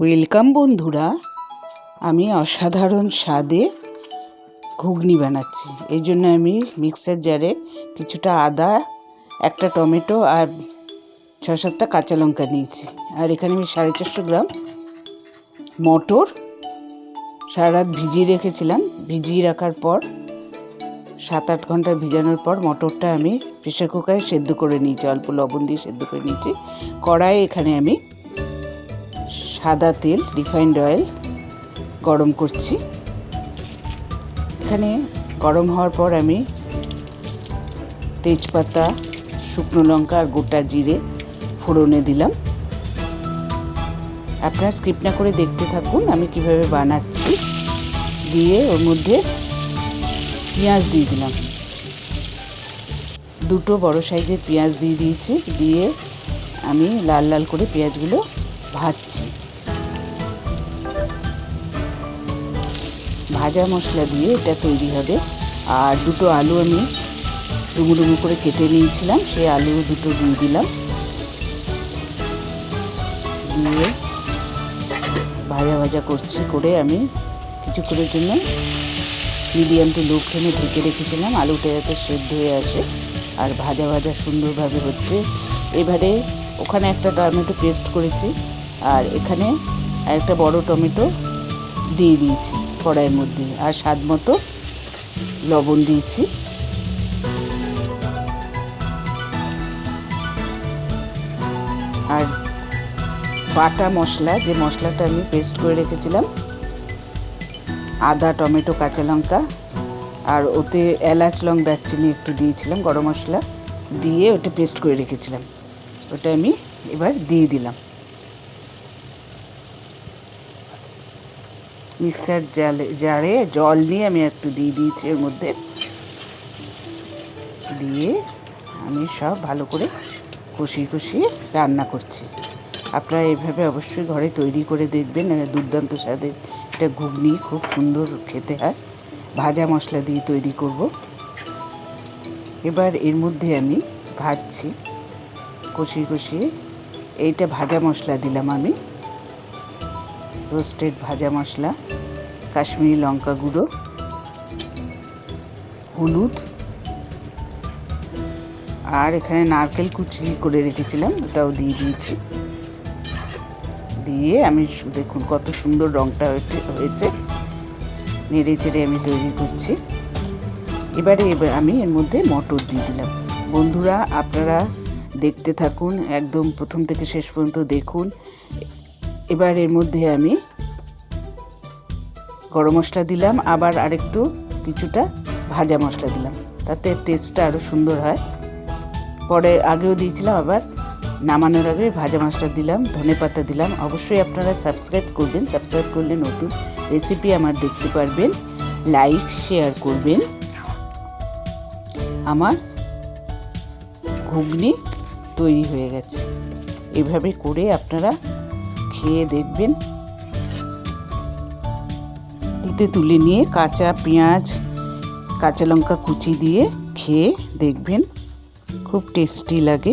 Welcome বন্ধুরা, আমি অসাধারণ স্বাদে ঘুগনি বানাচ্ছি। এই জন্য আমি মিক্সার জারে কিছুটা আদা, একটা টমেটো আর 6-7টা কাঁচা লঙ্কা নিয়েছি। আর এখানে আমি 450 গ্রাম মটর সারা রাত ভিজিয়ে রেখেছিলাম। ভিজিয়ে রাখার পর 7-8 ঘন্টা ভিজানোর পর মটরটা আমি প্রেসার কুকারে সেদ্ধ করে নিয়েছি, অল্প লবণ দিয়ে সেদ্ধ করে নিয়েছি। কড়াইয়ে এখানে আমি সাদা তেল, রিফাইন্ড অয়েল গরম করছি। এখানে গরম হওয়ার পর আমি তেজপাতা, শুকনো লঙ্কা আর গোটা জিরে ফোড়নে দিলাম। আপনারা স্কিপ না করে দেখতে থাকুন আমি কিভাবে বানাচ্ছি। দিয়ে ওর মধ্যে পেঁয়াজ দিয়ে দিলাম, 2 বড় সাইজের পেঁয়াজ দিয়ে দিয়েছি। দিয়ে আমি লাল লাল করে পেঁয়াজগুলো ভাজছি। ভাজা মশলা দিয়ে এটা তৈরি হবে। আর 2 আলু আমি ডুমো ডুমো করে কেটে নিয়েছিলাম, সেই আলু 2 দিয়ে দিলাম। দিয়ে ভাজা ভাজা করছি, করে আমি কিছুক্ষণের জন্য মিডিয়াম টু লো ফ্লেমে ঢেকে রেখেছিলাম, আলুটা যাতে সেদ্ধ হয়ে আসে আর ভাজা ভাজা সুন্দরভাবে হচ্ছে। এবারে ওখানে একটা টমেটো পেস্ট করেছি আর এখানে একটা বড় টমেটো দিয়ে দিয়েছি কড়াইয়ের মধ্যে, আর স্বাদ মতো লবণ দিয়েছি। আর বাটা মশলা, যে মশলাটা আমি পেস্ট করে রেখেছিলাম, আদা, টমেটো, কাঁচা লঙ্কা আর ওতে এলাচ, লং, দারচিনি একটু দিয়েছিলাম, গরম মশলা দিয়ে ওটা পেস্ট করে রেখেছিলাম, ওটা আমি এবার দিয়ে দিলাম। মিক্সার জারে জল নিয়ে আমি একটু দিয়ে দিয়েছি এর মধ্যে। দিয়ে আমি সব ভালো করে কষিয়ে কষিয়ে রান্না করছি। আপনারা এইভাবে অবশ্যই ঘরে তৈরি করে দেখবেন, দুর্দান্ত স্বাদের এটা ঘুগনি, খুব সুন্দর খেতে হয়। ভাজা মশলা দিয়ে তৈরি করব। এবার এর মধ্যে আমি ভাজছি কষিয়ে কষিয়ে। এইটা ভাজা মশলা দিলাম আমি, রোস্টেড ভাজা মশলা, কাশ্মীরি লঙ্কা গুঁড়ো, হলুদ, আর এখানে নারকেল কুচি করে রেখেছিলাম ওটাও দিয়ে দিয়েছি। দিয়ে আমি দেখুন কত সুন্দর রঙটা হয়েছে, নেড়ে চেড়ে আমি তৈরি করছি। এবার আমি এর মধ্যে মটর দিয়ে দিলাম। বন্ধুরা আপনারা দেখতে থাকুন, একদম প্রথম থেকে শেষ পর্যন্ত দেখুন। এবার এর মধ্যে আমি গরম মশলা দিলাম, আবার আরেকটু কিছুটা ভাজা মশলা দিলাম, তাতে টেস্টটা আরও সুন্দর হয়। পরে আগেও দিয়েছিলাম, আবার নামানোর আগে ভাজা মশলা দিলাম, ধনেপাতা দিলাম। অবশ্যই আপনারা সাবস্ক্রাইব করবেন, সাবস্ক্রাইব করলে নতুন রেসিপি আমার দেখতে পারবেন। লাইক শেয়ার করবেন। আমার ঘুগনি তৈরি হয়ে গেছে। এভাবে করে আপনারা খেয়ে দেখবেন। এতে তুলে নিয়ে কাঁচা পেঁয়াজ, কাঁচা লঙ্কা কুচি দিয়ে খেয়ে দেখবেন, খুব টেস্টি লাগে।